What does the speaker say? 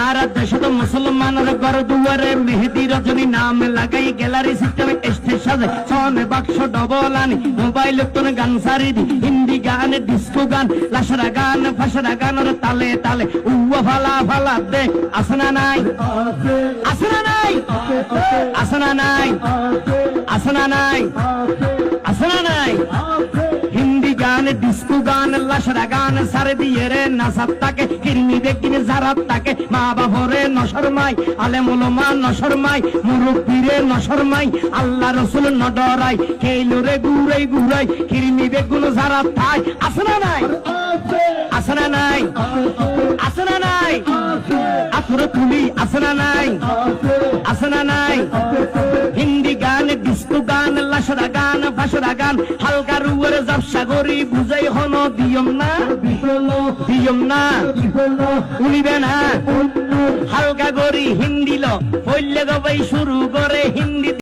আর দেশ তো মুসলমানের ঘর দুয়ারে মেহেদি রজনী নাম লাগাই গ্যালারি সিস্টেমে স্টেজ সাজে সনে বাক্স ডবল আনি মোবাইল তোর গান সারি দি হিন্দি গান ডিস্কো গান লাশরা গান ফাশরা গানের তালে তালে উয়া ফালা ফালা দে আসনা নাই আসনা নাই আসনা নাই আসনা নাই আসনা নাই হিন্দি গান ডিস্কো গান লাশরা গান সারে দিয়ে রে নাসাত তাকে কিরমি দেখিনে জারাত তাকে মা বাবরে নশরমাই আলেম ওলামা নশরমাই মুরব্বিরে নশরমাই আল্লাহ রাসূল নডরাই কেইলরে গুরাই গুরাই কিরমি বেগুন জারাত থাই আসনা নাই আসনা নাই আসনা নাই আফর তুলি আসনা নাই আসনা নাই হিন্দি গান ডিস্কো গান লাশরা গান ফাশরা গান হালকা রুয়ের জাবসা গরি বুঝাই হন দিয়ম না উনিবে না হালকা গরি হিন্দি ল হইলে গবাই শুরু করে